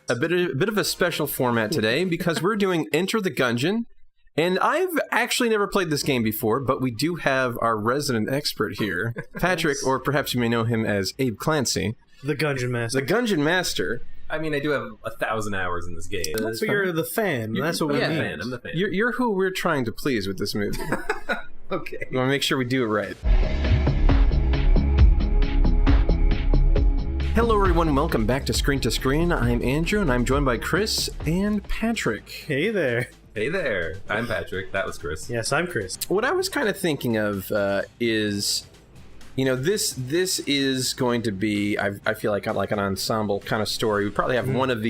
a bit of a special format today because we're doing Enter the Gungeon. And I've actually never played this game before, but we do have our resident expert here, Patrick, or perhaps you may know him as Abe Clancy. The Gungeon Master. The Gungeon Master. I mean, I do have 1,000 hours in this game. That's what you're the fan. That's what we mean. I'm the fan. You're who we're trying to please with this movie. Okay. We want to make sure we do it right. Hello everyone, and welcome back to Screen. I'm Andrew, and I'm joined by Chris and Patrick. Hey there. Hey there. I'm Patrick. That was Chris. Yes, I'm Chris. What I was kind of thinking of is, you know, this is going to be, I feel like an ensemble kind of story. We probably have one of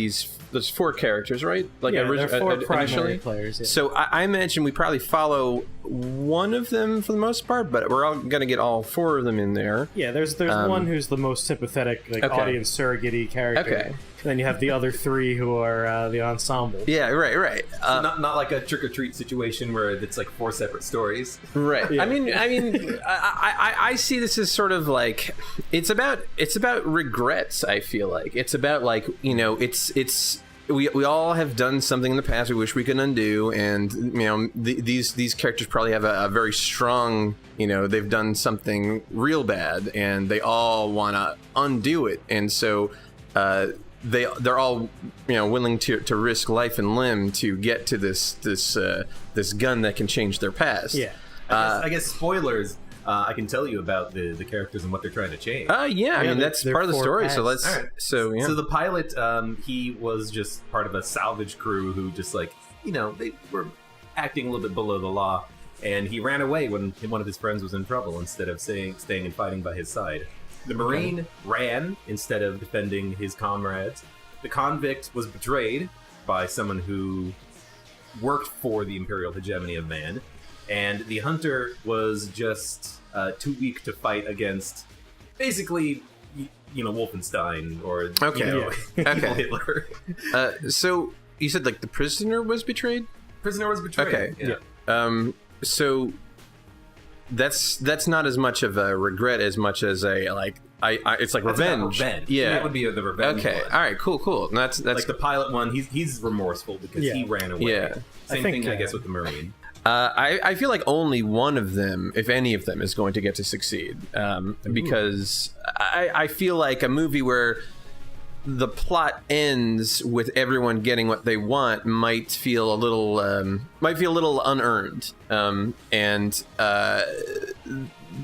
there's four characters, right? Like there are four primary players. Yeah. So I imagine we probably follow one of them for the most part, but we're all going to get all four of them in there. Yeah, there's one who's the most sympathetic, audience surrogate-y character. Okay. And then you have the other three who are the ensemble. Yeah, right. So not like a trick-or-treat situation where it's like four separate stories. Right. Yeah. I mean, I see this as sort of like it's about regrets. I feel like it's about like, you know, we all have done something in the past we wish we could undo, and you know these characters probably have a very strong, you know, they've done something real bad and they all want to undo it, and so they're all, you know, willing to risk life and limb to get to this gun that can change their past. Yeah. I guess spoilers. I can tell you about the characters and what they're trying to change. I mean, that's part of the story. Paths. So let's. Right. So yeah. So the pilot, he was just part of a salvage crew who just like, you know, they were acting a little bit below the law, and he ran away when one of his friends was in trouble instead of staying and fighting by his side. The Marine ran instead of defending his comrades. The convict was betrayed by someone who worked for the imperial hegemony of man. And the hunter was just too weak to fight against, basically, you know, Wolfenstein or evil Hitler. So you said like the prisoner was betrayed? Prisoner was betrayed. Okay. Yeah. So that's not as much of a regret as much as a like. It's like revenge. Yeah, that would be the revenge. Okay. One. All right. Cool. And that's like the pilot one. He's remorseful because he ran away. Yeah. Same thing, I guess, with the Marine. I feel like only one of them, if any of them, is going to get to succeed. Because I feel like a movie where the plot ends with everyone getting what they want might feel a little unearned.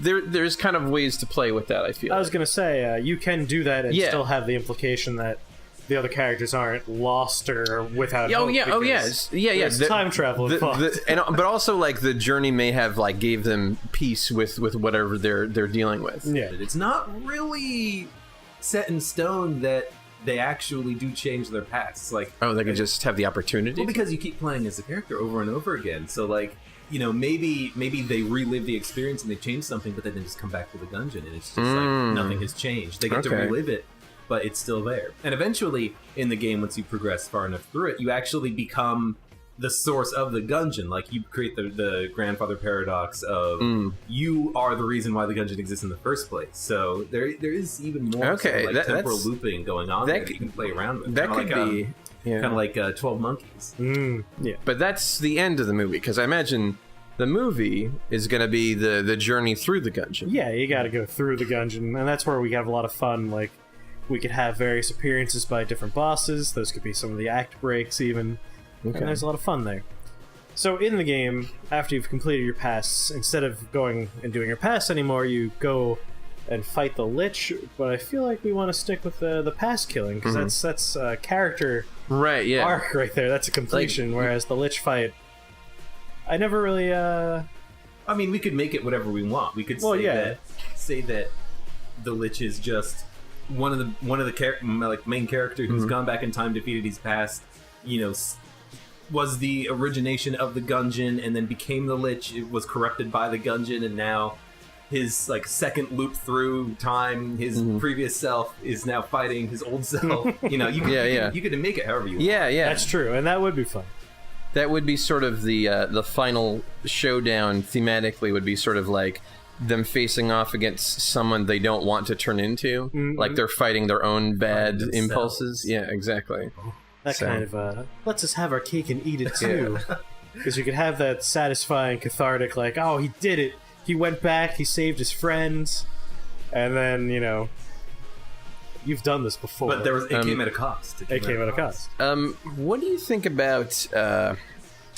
There's kind of ways to play with that, I feel. I was going to say, you can do that and still have the implication that the other characters aren't lost or without hope. It's time travel involved. But also, like, the journey may have, like, gave them peace with whatever they're dealing with. Yeah. It's not really set in stone that they actually do change their past. Like, they can just have the opportunity? Well, because you keep playing as a character over and over again. So, like, you know, maybe they relive the experience and they change something, but then they just come back to the dungeon and it's just like nothing has changed. They get to relive it, but it's still there. And eventually, in the game, once you progress far enough through it, you actually become the source of the Gungeon. Like, you create the grandfather paradox of you are the reason why the Gungeon exists in the first place. So there is even more temporal looping going on that you can play around with. That could be... Kind of like 12 Monkeys. Yeah. But that's the end of the movie, because I imagine the movie is going to be the journey through the Gungeon. Yeah, you got to go through the Gungeon, and that's where we have a lot of fun. Like, we could have various appearances by different bosses. Those could be some of the act breaks, even. Okay. And there's a lot of fun there. So in the game, after you've completed your pass, instead of going and doing your pass anymore, you go and fight the Lich, but I feel like we want to stick with the pass killing, because that's a character arc right there. That's a completion, whereas the Lich fight, I never really... I mean, we could make it whatever we want. We could say that the Lich is just one of the main character who's gone back in time, defeated his past, you know, was the origination of the Gungeon, and then became the Lich. It was corrupted by the Gungeon, and now his like second loop through time, his previous self is now fighting his old self. You know, you could make it however you want. Yeah. That's true, and that would be fun. That would be sort of the final showdown thematically would be sort of like them facing off against someone they don't want to turn into. Like they're fighting their own bad impulses. Yeah, exactly. That kind of lets us have our cake and eat it too. Because you could have that satisfying, cathartic, like, oh, he did it. He went back, he saved his friends, and then, you know, you've done this before. But it came at a cost. It came at a cost. What do you think about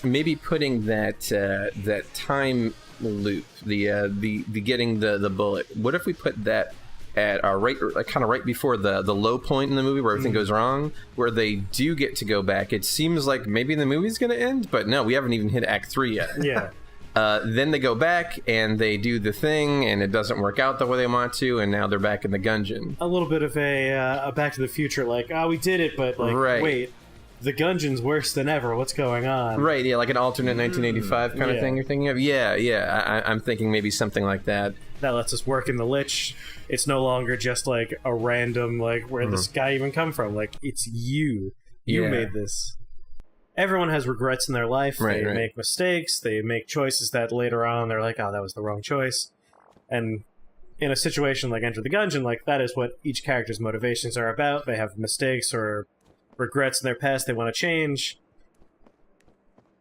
maybe putting that time loop, the getting the bullet? What if we put that at our kind of right before the low point in the movie where everything goes wrong, where they do get to go back? It seems like maybe the movie's going to end, but no, we haven't even hit Act 3 yet. Yeah. Then they go back and they do the thing, and it doesn't work out the way they want to, and now they're back in the Gungeon. A little bit of a Back to the Future, like, oh, we did it, but like, wait, the Gungeon's worse than ever. What's going on? Right, yeah, like an alternate 1985 kind of thing you're thinking of? Yeah, I'm thinking maybe something like that. That lets us work in the Lich. It's no longer just like a random, like, where this guy even come from? Like, it's you. You made this. Everyone has regrets in their life. They make mistakes. They make choices that later on they're like, oh, that was the wrong choice. And in a situation like Enter the Gungeon, like, that is what each character's motivations are about. They have mistakes or regrets in their past they want to change.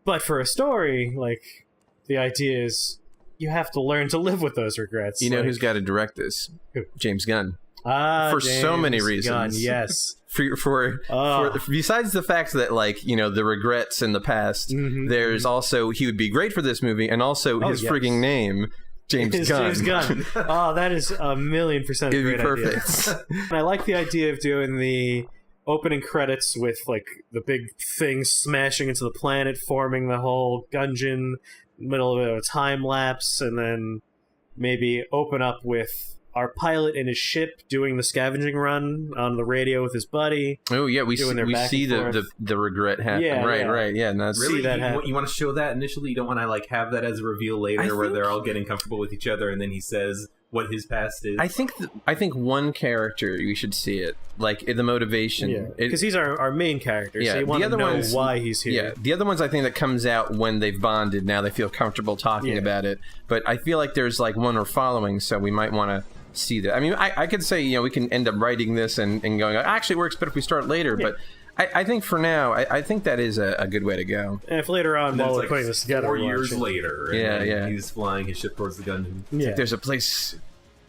But for a story, like, the idea is you have to learn to live with those regrets. You know, like, who's got to direct this? Who? James Gunn. For so many reasons. Gunn, yes. For besides the fact that, like, you know, the regrets in the past, there's also, he would be great for this movie, and also his frigging name, James Gunn. James Gunn. Oh, that is 1,000,000% a It'd great be perfect. idea. And I like the idea of doing the opening credits with, like, the big thing smashing into the planet, forming the whole Gungeon, middle of a time lapse, and then maybe open up with our pilot in his ship doing the scavenging run on the radio with his buddy. Oh yeah, we see the regret happen. Yeah, right. Yeah, no, really, see that you want to show that initially. You don't want to like have that as a reveal later, where they're all getting comfortable with each other, and then he says what his past is. I think one character you should see it, like the motivation, because he's our main character. Yeah, so you want to know why he's here. Yeah, the other ones I think that comes out when they've bonded. Now they feel comfortable talking about it. But I feel like there's like one we're following, so we might want to see that. I mean, I could say, you know, we can end up writing this and going, actually it works better if we start later, but I think for now, I think that is a good way to go. And if later on, while we're putting this together, 4 years later, and he's flying his ship towards the Gungeon. Yeah. Like there's a place,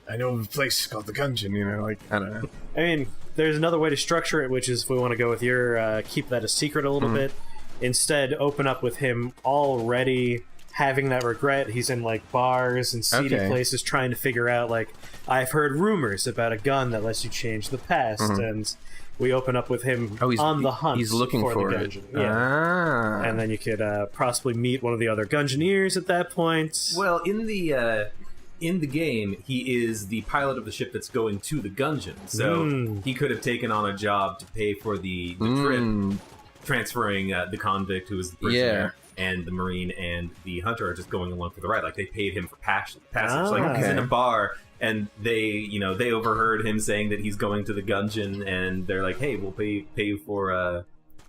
I know of a place called the Gungeon, you know, like, I don't know. I mean, there's another way to structure it, which is if we want to go with your, keep that a secret a little bit, instead open up with him already having that regret. He's in like bars and seedy places trying to figure out, like, I've heard rumors about a gun that lets you change the past, and we open up with him on the hunt. He's looking for the it. Gungeon. Yeah. And then you could possibly meet one of the other Gungeoneers at that point. Well, in the game, he is the pilot of the ship that's going to the Gungeon, so he could have taken on a job to pay for the trip, transferring the convict who was the prisoner. And the Marine and the Hunter are just going along for the ride. Like, they paid him for passage. Like, he's in a bar, and they overheard him saying that he's going to the Gungeon, and they're like, hey, we'll pay you for a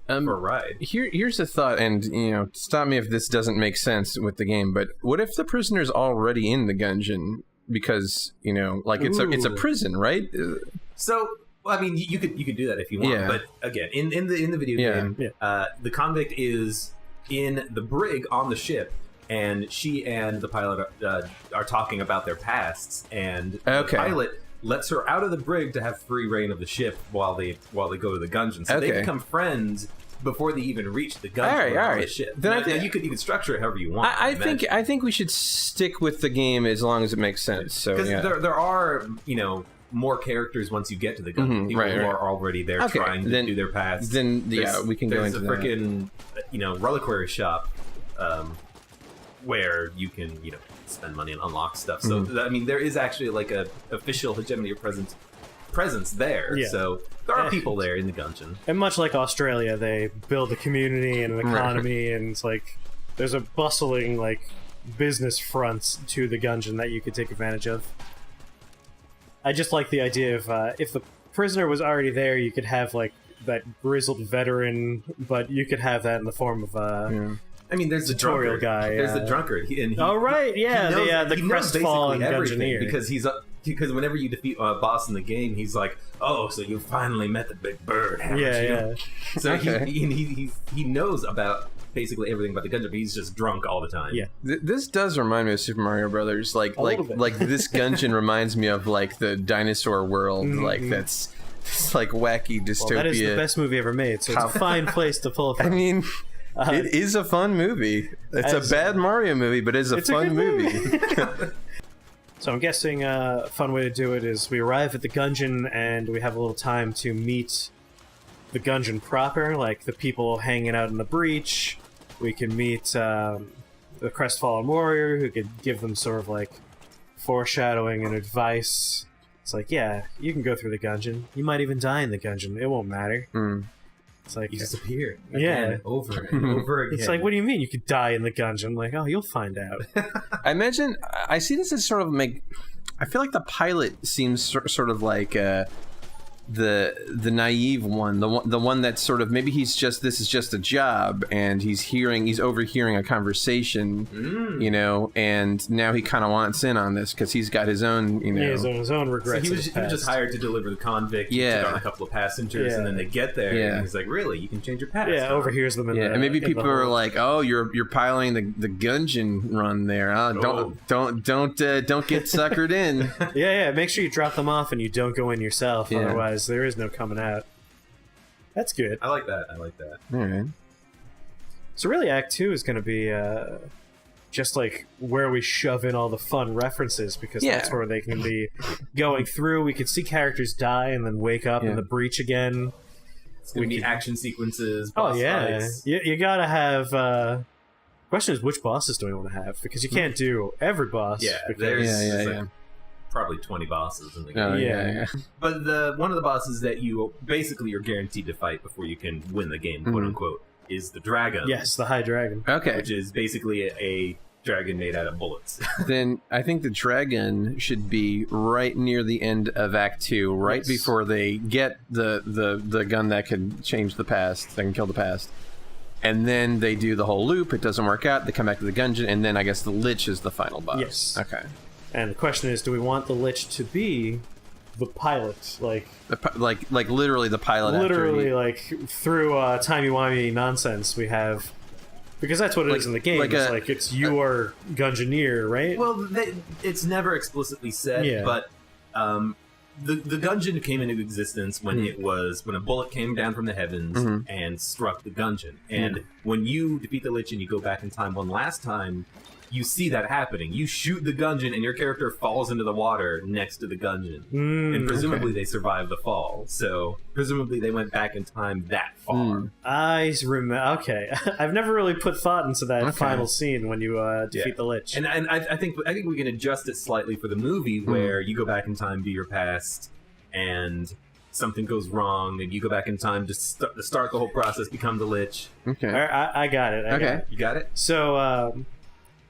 ride. Here's a thought, and, you know, stop me if this doesn't make sense with the game, but what if the prisoner's already in the Gungeon? Because, you know, like, it's a prison, right? So, well, I mean, you could do that if you want, but again, in the video game, the convict is in the brig on the ship, and she and the pilot are talking about their pasts, and the pilot lets her out of the brig to have free reign of the ship while they go to the Gungeon. So they become friends before they even reach the Gungeon on the ship. Then now, you could structure it however you want. I think we should stick with the game as long as it makes sense. So because there are, you know, more characters once you get to the Gungeon. People who are already there trying to do their paths. Then we can go into that. There's a freaking, you know, reliquary shop where you can, you know, spend money and unlock stuff. So I mean, there is actually like a official hegemony of presence there. Yeah. So there are people there in the Gungeon. And much like Australia, they build a community and an economy, and it's like there's a bustling like business front to the Gungeon that you could take advantage of. I just like the idea of if the prisoner was already there, you could have like that grizzled veteran, but you could have that in the form of I mean, there's the tutorial guy. There's the drunkard. The crestfallen Gungeoneer, because because whenever you defeat a boss in the game, he's like, "Oh, so you finally met the big bird, haven't you?" Yeah. So Okay. he knows about basically everything about the Gungeon, but he's just drunk all the time. Yeah. This does remind me of Super Mario Brothers. Like little bit. like this Gungeon reminds me of like the dinosaur world. Like that's it's like wacky dystopia. Well, that is the best movie ever made, so it's a fine place to pull it I from. mean, it is a fun movie. It's a as- bad Mario movie, but it's a fun good movie. So I'm guessing a fun way to do it is we arrive at the Gungeon and we have a little time to meet the Gungeon proper, like the people hanging out in the breach. We can meet the crestfallen warrior who could give them sort of like foreshadowing and advice. It's like, yeah, you can go through the Gungeon. You might even die in the Gungeon. It won't matter. It's like, You disappear Yeah. again, over and over again. it's like, what do you mean you could die in the Gungeon? Like, oh, you'll find out. I imagine I see this as sort of I feel like the pilot seems sort of like the naive one, the one that's sort of maybe this is just a job, and he's overhearing a conversation, you know, and now he kind of wants in on this because he's got his own, you know. He has his own So regrets. he of was his just past. hired to deliver the convict. Yeah. Took on a couple of passengers, Yeah. and then they get there, Yeah. and he's like, "Really? You can change your past?" Yeah, huh?" overhears them in Yeah, the and maybe in the people are hole. like, "Oh, you're piloting the Gungeon run there. Huh? Oh. Don't get suckered in." Yeah, make sure you drop them off and you don't go in yourself, Yeah. otherwise there is no coming out. That's good. I like that. All right. So really, Act 2 is going to be just like where we shove in all the fun references, because that's Yeah. where they can be going through. We could see characters die and then wake up Yeah. in the breach again. It's gonna We be could- action sequences. Oh Boss yeah, fights. you gotta have. Question is, which bosses do we want to have? Because you can't do every boss. Yeah, because- there's Yeah, like yeah. probably 20 bosses in the game. Oh, Yeah. But one of the bosses that you're guaranteed to fight before you can win the game, quote unquote, is the dragon. Yes, the High Dragon. Okay. Which is basically a dragon made out of bullets. Then I think the dragon should be right near the end of Act 2, right Yes. before they get the gun that can change the past, that can kill the past. And then they do the whole loop, it doesn't work out, they come back to the Gungeon, and then I guess the Lich is the final boss. Yes. Okay. And the question is, do we want the Lich to be the pilot, like Like literally the pilot literally, after like through timey-wimey nonsense we have, because that's what it is in the game. like It's your Gungeoneer, right? Well, it's never explicitly said, Yeah. but the Gungeon came into existence when when a bullet came down from the heavens and struck the Gungeon. And when you defeat the Lich and you go back in time one last time, you see that happening. You shoot the Gungeon and your character falls into the water next to the Gungeon. And presumably they survived the fall. So presumably they went back in time that far. I remember. Okay, I've never really put thought into that final scene when you defeat the Lich. And I think we can adjust it slightly for the movie where you go back in time to your past and something goes wrong and you go back in time to start the whole process, become the Lich. Okay. I got it. I got it. You got it? So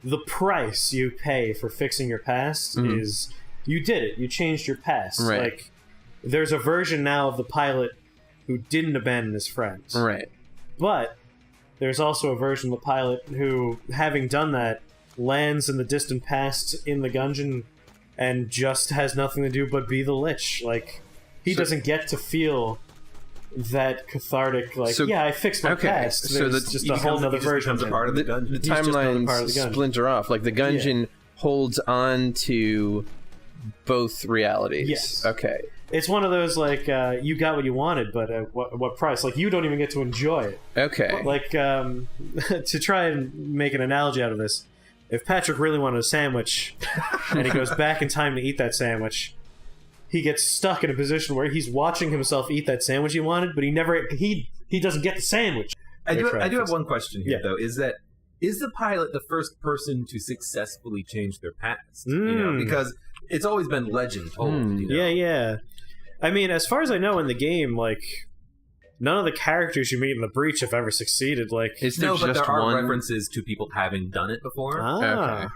the price you pay for fixing your past is you did it. You changed your past. Right. Like, there's a version now of the pilot who didn't abandon his friends. Right. But there's also a version of the pilot who, having done that, lands in the distant past in the Gungeon and just has nothing to do but be the Lich. Like, he doesn't get to feel that cathartic, like, So- yeah, I fixed my okay, past. so There's the- just He a whole becomes- other he just version becomes of a him. part of The Gungeon. the He's just another part of the timelines Gungeon. splinter off. Like the Gungeon holds on to both realities. Yes. Okay. It's one of those, like, you got what you wanted, but at what price? Like, you don't even get to enjoy it. Okay. Like, to try and make an analogy out of this, if Patrick really wanted a sandwich, and he goes back in time to eat that sandwich, he gets stuck in a position where he's watching himself eat that sandwich he wanted, but he doesn't get the sandwich. I do Try to have fix it. one question here, Yeah. though. Is the pilot the first person to successfully change their past? You know, because it's always been legend told. You know? Yeah. I mean, as far as I know in the game, like, none of the characters you meet in the breach have ever succeeded. Like, Is there No, but just there are one? references to people having done it before. Okay.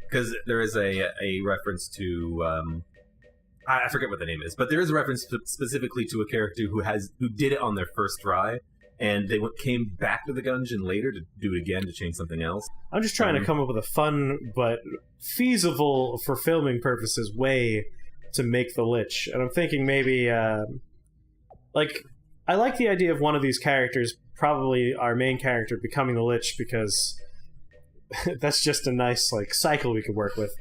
Because there is a reference to I forget what the name is, but there is a reference specifically to a character who did it on their first try, and they came back to the Gungeon later to do it again to change something else. I'm just trying to come up with a fun but feasible for filming purposes way to make the Lich. And I'm thinking maybe, like, I like the idea of one of these characters, probably our main character, becoming the Lich, because that's just a nice, like, cycle we could work with.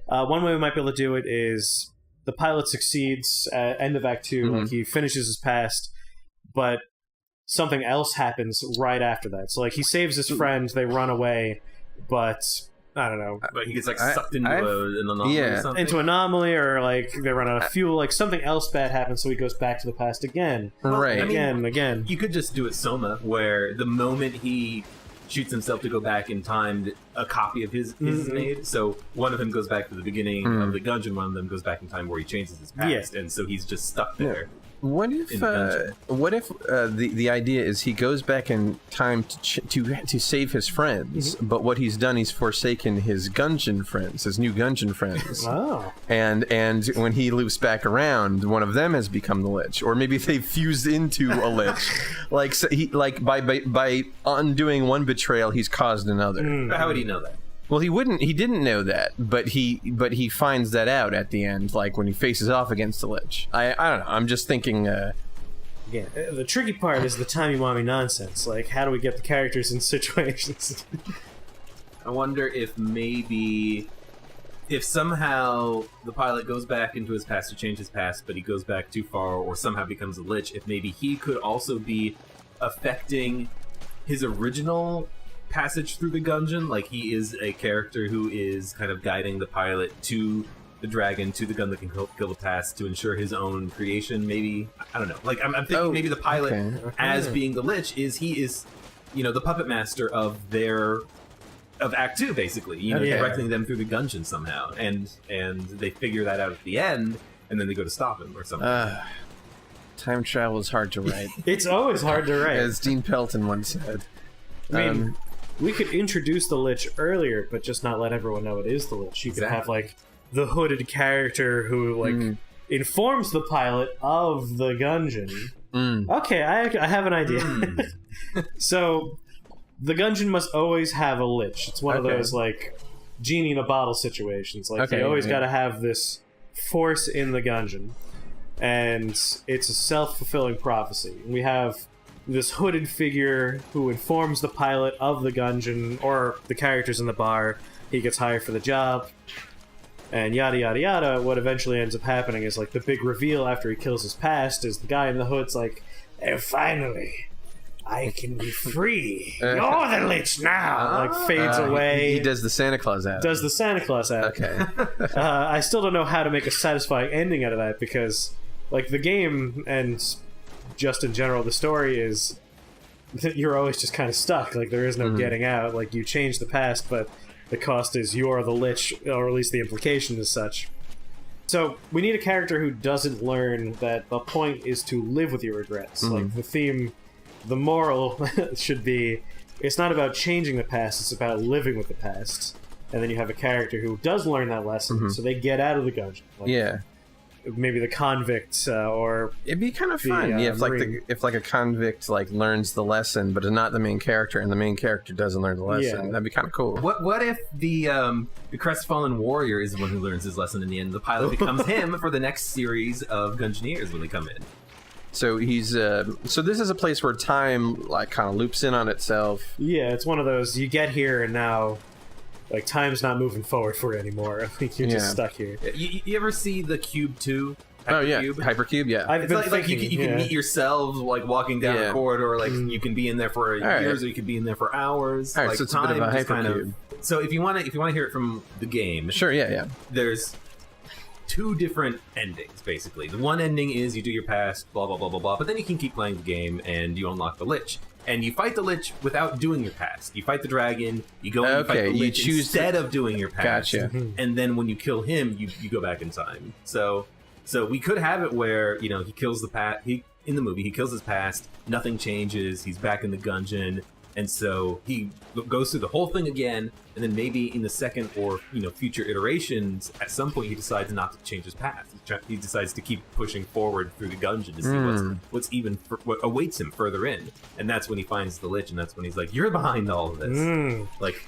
One way we might be able to do it is the pilot succeeds at end of Act 2, like, he finishes his past, but something else happens right after that. So, like, he saves his friend, they run away, but I don't know. But he gets like sucked into an anomaly or something. Into anomaly, or like they run out of fuel, like something else bad happens, so he goes back to the past again. Right. Again. You could just do it Soma, where the moment he shoots himself to go back in time, a copy of his is made. So one of them goes back to the beginning of the Gungeon, one of them goes back in time where he changes his past, and so he's just stuck there. What if the idea is he goes back in time to save his friends, but what he's done, he's forsaken his Gungeon friends, his new Gungeon friends. Oh. And when he loops back around, one of them has become the Lich, or maybe they've fused into a Lich. Like, so he, like by undoing one betrayal, he's caused another. But how would he know that? Well, he didn't know that, but he finds that out at the end, like when he faces off against the Lich. I don't know. I'm just thinking. Yeah, the tricky part is the timey-wimey nonsense. Like, how do we get the characters in situations? I wonder if maybe, if somehow the pilot goes back into his past to change his past, but he goes back too far, or somehow becomes a Lich, if maybe he could also be affecting his original passage through the Gungeon. Like, he is a character who is kind of guiding the pilot to the dragon, to the gun that can kill the past, to ensure his own creation. Maybe, I don't know. Like, I'm thinking maybe the pilot, as being the Lich, he is, the puppet master of Act 2, basically. Directing them through the Gungeon somehow, and they figure that out at the end, and then they go to stop him or something. Time travel is hard to write. It's always hard to write, as Dean Pelton once said. I mean, we could introduce the Lich earlier, but just not let everyone know it is the Lich. You could have, like, the hooded character who, like, informs the pilot of the Gungeon. Okay, I have an idea. So, the Gungeon must always have a Lich. It's one of those, like, genie in a bottle situations. Like, they always gotta have this force in the Gungeon. And it's a self-fulfilling prophecy. We have this hooded figure who informs the pilot of the Gungeon, or the characters in the bar. He gets hired for the job, and yada yada yada. What eventually ends up happening is, like, the big reveal after he kills his past is the guy in the hood's like, "And finally, I can be free. You're the Lich now." Like, fades away. He does the Santa Claus act. Okay. I still don't know how to make a satisfying ending out of that, because, like, the game and just in general the story is that you're always just kind of stuck. Like, there is no getting out. Like, you change the past, but the cost is you're the Lich, or at least the implication is such. So we need a character who doesn't learn that the point is to live with your regrets. Like, the theme, the moral should be, it's not about changing the past, it's about living with the past. And then you have a character who does learn that lesson, so they get out of the Gungeon. Like, maybe the convict, or it'd be kind of fun, if a convict, like, learns the lesson, but is not the main character, and the main character doesn't learn the lesson. That'd be kind of cool. What if the crestfallen warrior is the one who learns his lesson in the end? The pilot becomes him for the next series of Gungeoneers when they come in. So he's so this is a place where time, like, kind of loops in on itself. Yeah, it's one of those, you get here and now, like, time's not moving forward for it anymore. You're just stuck here. You ever see the Cube 2? Hypercube, yeah. It's like you can meet yourselves, like, walking down a corridor. Like, you can be in there for years, or you can be in there for hours. All right, like, so it's a bit of a hypercube. So if you want to hear it from the game, sure, there's two different endings, basically. The one ending is you do your past, blah blah blah blah blah, but then you can keep playing the game and you unlock the Lich. And you fight the Lich without doing your past. You fight the dragon, you go and you fight the Lich instead of doing your past. Gotcha. And then when you kill him, you go back in time. So we could have it where, he kills the past. In the movie, he kills his past, nothing changes, he's back in the Gungeon, and so he goes through the whole thing again, and then maybe in the second or future iterations, at some point he decides not to change his path. He decides to keep pushing forward through the Gungeon to see what awaits him further in, and that's when he finds the Lich, and that's when he's like, "You're behind all of this." Like,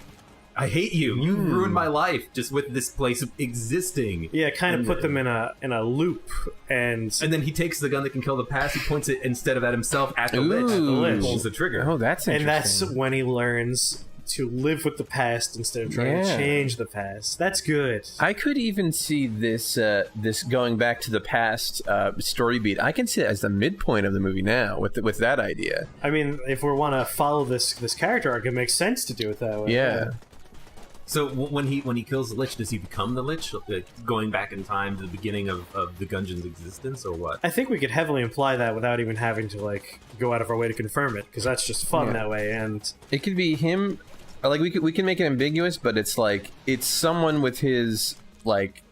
I hate you. You ruined my life just with this place existing. Yeah, kind of put them in a loop, and then he takes the gun that can kill the past. He points it instead of at himself at the lich. the lich. Pulls the trigger. Oh, that's interesting. and that's when he learns to live with the past instead of trying to change the past. That's good. I could even see this this going back to the past story beat. I can see it as the midpoint of the movie now with that idea. I mean, if we want to follow this character arc, it makes sense to do it that way. Yeah. So when he kills the lich, does he become the lich, going back in time to the beginning of the Gungeon's existence, or what? I think we could heavily imply that without even having to like go out of our way to confirm it, because that's just fun that way. And it could be him. Like we can make it ambiguous, but it's like it's someone with his like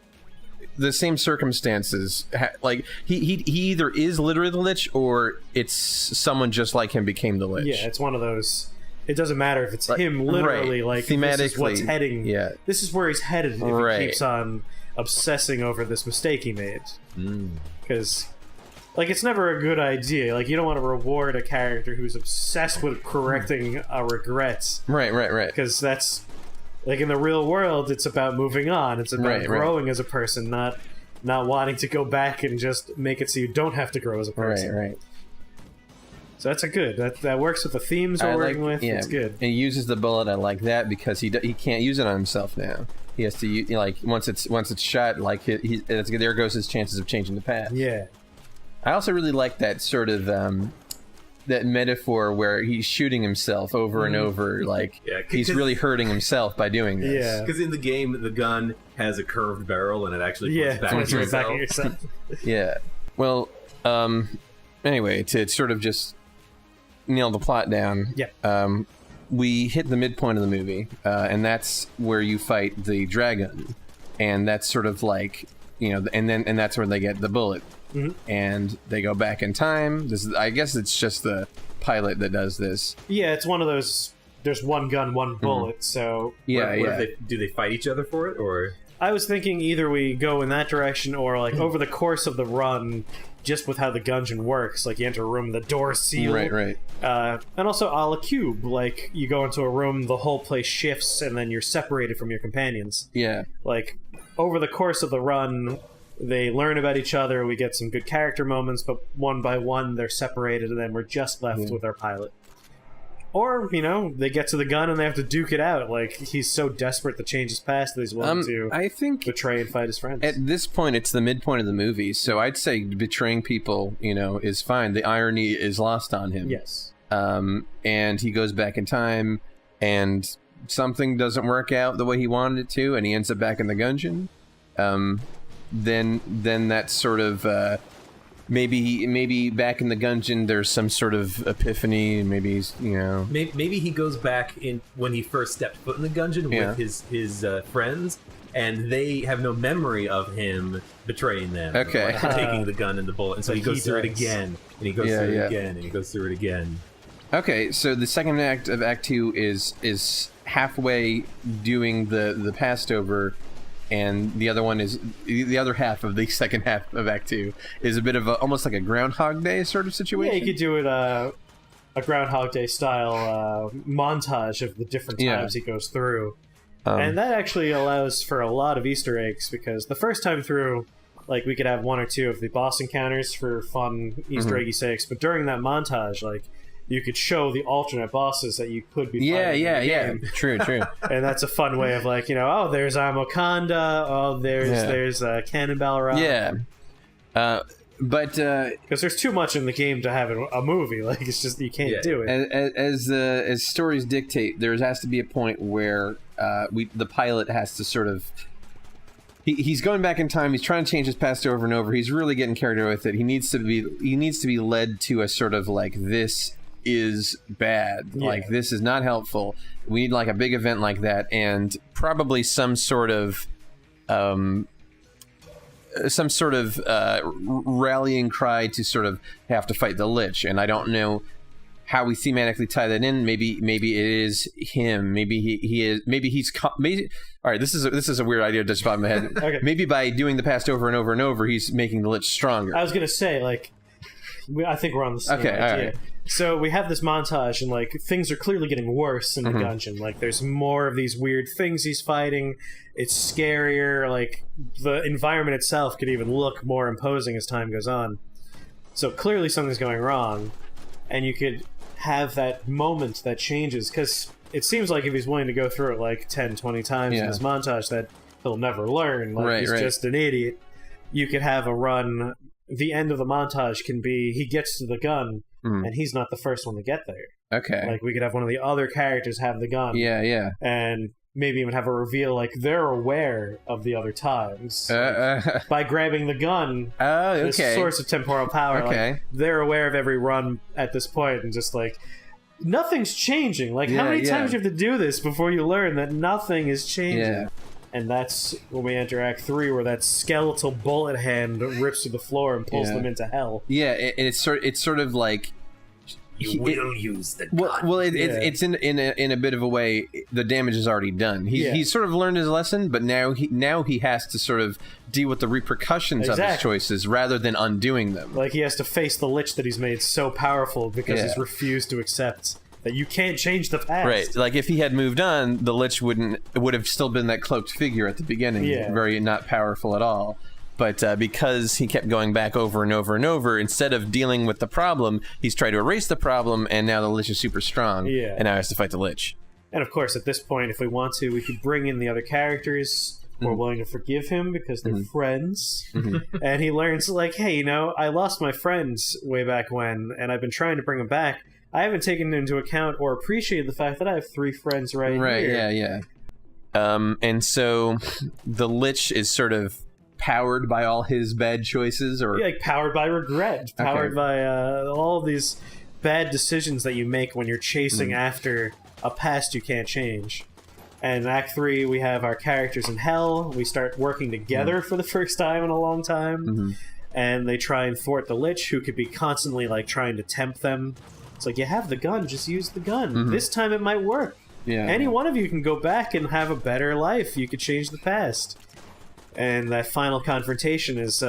the same circumstances. Like he either is literally the lich, or it's someone just like him became the lich. yeah, it's one of those. It doesn't matter if it's Like, him literally. right. Like Thematically, this is what's heading. yeah. This is where he's headed if Right. he keeps on obsessing over this mistake he made. Because. Like, it's never a good idea. Like, you don't want to reward a character who's obsessed with correcting a regret. Right. Because that's... Like, in the real world, it's about moving on. It's about Right. growing as a person, not wanting to go back and just make it so you don't have to grow as a person. Right. So that's a good. That works with the themes we're working with. Yeah. It's good. And he uses the bullet. I like that because he can't use it on himself now. He has to like once it's shot. Like there goes his chances of changing the past. Yeah. I also really like that sort of that metaphor where he's shooting himself over and over. Like he's really hurting himself by doing this. Yeah. Because in the game, the gun has a curved barrel, and it actually points points back right at back yourself. at yourself. Yeah. Well, anyway, to sort of just nail the plot down. Yeah. We hit the midpoint of the movie, and that's where you fight the dragon, and that's sort of like and that's where they get the bullet. And they go back in time. I guess it's just the pilot that does this. Yeah, it's one of those. There's one gun, one bullet. So Do they fight each other for it, or? I was thinking either we go in that direction, or like over the course of the run, just with how the Gungeon works. Like you enter a room, the door's sealed. Right. And also a la Cube, like you go into a room, the whole place shifts, and then you're separated from your companions. Yeah. Like over the course of the run, they learn about each other, we get some good character moments, but one by one they're separated, and then we're just left with our pilot. Or, they get to the gun and they have to duke it out. Like, he's so desperate to change his past that he's willing to I think betray and fight his friends. at this point it's the midpoint of the movie, so I'd say betraying people, is fine. The irony is lost on him. Yes. And he goes back in time, and something doesn't work out the way he wanted it to, and he ends up back in the Gungeon. Then that's sort of maybe back in the Gungeon there's some sort of epiphany, and maybe he's Maybe he goes back in when he first stepped foot in the Gungeon with his friends, and they have no memory of him betraying them. Okay. Or taking the gun and the bullet, and so he goes through it again, and he goes through it again, and he goes through it again. Okay, so the second act of Act 2 is halfway doing the past over, and the other one is the other half of the second half of Act 2 is a bit of almost like a Groundhog Day sort of situation. Yeah, you could do it a Groundhog Day style montage of the different times he goes through. And that actually allows for a lot of Easter eggs, because the first time through, like, we could have one or two of the boss encounters for fun Easter eggy sakes, but during that montage, like, you could show the alternate bosses that you could be fighting in the game. True. And that's a fun way of, like, oh, there's Amokonda, oh, there's Cannonball Rock. Yeah. But because there's too much in the game to have a movie. Like, it's just, you can't do it. As stories dictate, there has to be a point where the pilot has to sort of... He's going back in time. He's trying to change his past over and over. He's really getting carried away with it. He needs to be led to a sort of like, this is bad. Yeah. Like, this is not helpful. We need like a big event like that, and probably some sort of rallying cry to sort of have to fight the Lich. And I don't know how we thematically tie that in. Maybe it is him. Maybe he is. Maybe he's. All right. This is a weird idea just popped in my head. Okay. Maybe by doing the past over and over and over, he's making the Lich stronger. I was gonna say, like, I think we're on the same idea. All right. So we have this montage, and like things are clearly getting worse in the Gungeon. Like there's more of these weird things he's fighting. It's scarier. Like the environment itself could even look more imposing as time goes on. So clearly something's going wrong, and you could have that moment that changes, because it seems like if he's willing to go through it like 10, 20 times in this montage that he'll never learn. Like he's just an idiot. You could have a run. The end of the montage can be he gets to the gun, and he's not the first one to get there. Okay. Like, we could have one of the other characters have the gun. Yeah. And maybe even have a reveal, like, they're aware of the other times. By grabbing the gun, this source of temporal power, like, they're aware of every run at this point, and just, like, nothing's changing. Like, how many times do you have to do this before you learn that nothing is changing? Yeah. And that's when we enter Act 3, where that skeletal bullet hand rips through the floor and pulls them into hell. Yeah, and it's sort of like you will use the gun. Well, it's in a bit of a way. The damage is already done. He's sort of learned his lesson, but now he has to sort of deal with the repercussions of his choices rather than undoing them. Like he has to face the lich that he's made so powerful because he's refused to accept that you can't change the past. Right. Like, if he had moved on, the Lich would have still been that cloaked figure at the beginning. Yeah. Very not powerful at all. But because he kept going back over and over and over, instead of dealing with the problem, he's tried to erase the problem, and now the Lich is super strong. Yeah. And now he has to fight the Lich. And of course, at this point, if we want to, we could bring in the other characters who are willing to forgive him because they're friends. And he learns, like, hey, you know, I lost my friends way back when, and I've been trying to bring them back. I haven't taken into account or appreciated the fact that I have 3 friends right here. Yeah. And so the Lich is sort of powered by all his bad choices, or like powered by regret, powered by all these bad decisions that you make when you're chasing after a past you can't change. And in Act 3, we have our characters in hell. We start working together for the first time in a long time, and they try and thwart the Lich, who could be constantly like trying to tempt them. It's like, you have the gun, just use the gun. This time it might work. Any one of you can go back and have a better life. You could change the past. And that final confrontation is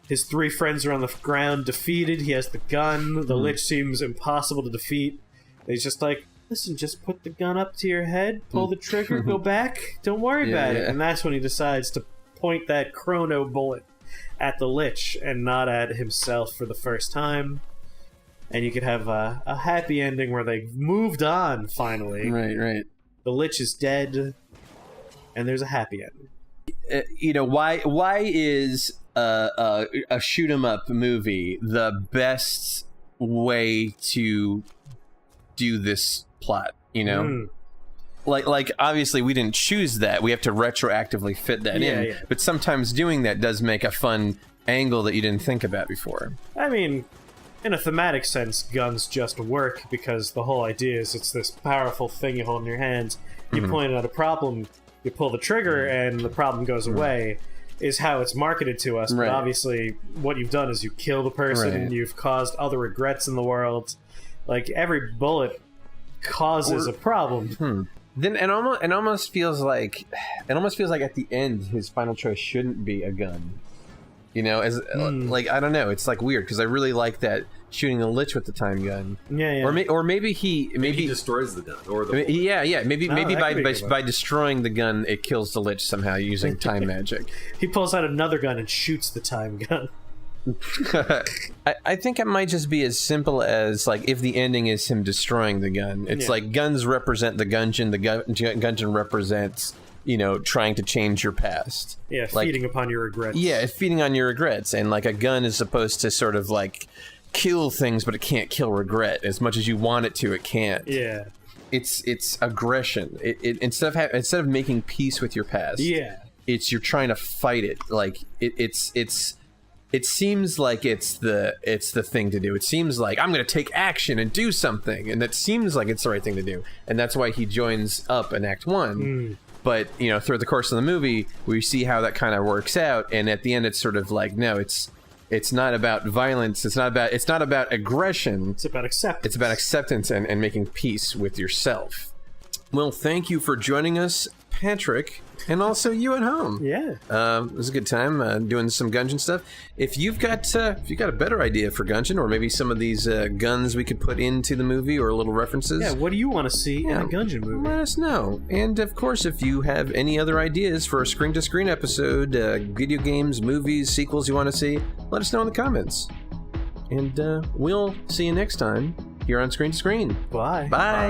his 3 friends are on the ground defeated. He has the gun. The Lich seems impossible to defeat. He's just like, listen, just put the gun up to your head, pull the trigger, go back. Don't worry about it. And that's when he decides to point that chrono bullet at the Lich and not at himself for the first time. And you could have a happy ending where they moved on, finally. Right. The Lich is dead, and there's a happy ending. You know, why is a shoot-'em-up movie the best way to do this plot, you know? Like obviously we didn't choose that. We have to retroactively fit that in. Yeah. But sometimes doing that does make a fun angle that you didn't think about before. I mean, in a thematic sense, guns just work because the whole idea is it's this powerful thing you hold in your hands. You point at a problem, you pull the trigger, and the problem goes away, is how it's marketed to us. But obviously, what you've done is you kill the person, you've caused other regrets in the world. Like, every bullet causes a problem. Then it almost feels like at the end his final choice shouldn't be a gun. You know, as like, I don't know, it's like weird because I really like that shooting a Lich with the time gun. Yeah. Or maybe he destroys the gun or the yeah. Maybe by destroying the gun it kills the Lich somehow using time magic. He pulls out another gun and shoots the time gun. I think it might just be as simple as, like, if the ending is him destroying the gun, it's like guns represent the Gungeon, the Gungeon represents, you know, trying to change your past. Yeah, feeding upon your regrets. Yeah, feeding on your regrets. And, like, a gun is supposed to sort of, like, kill things, but it can't kill regret. As much as you want it to, it can't. Yeah. It's aggression. Instead of making peace with your past, it's you're trying to fight it. Like, it seems like it's the thing to do. It seems like I'm going to take action and do something, and that seems like it's the right thing to do. And that's why he joins up in Act 1. But, you know, throughout the course of the movie, we see how that kind of works out, and at the end it's sort of like, no, it's not about violence, it's not about aggression. It's about acceptance. It's about acceptance and making peace with yourself. Well, thank you for joining us Patrick, and also you at home. Yeah. It was a good time doing some Gungeon stuff. If you've got a better idea for Gungeon, or maybe some of these guns we could put into the movie, or little references, Yeah, what do you want to see in a Gungeon movie? let us know. And of course, if you have any other ideas for a screen-to-screen episode, video games, movies, sequels you want to see, let us know in the comments. And we'll see you next time here on Screen to Screen. Bye. Bye.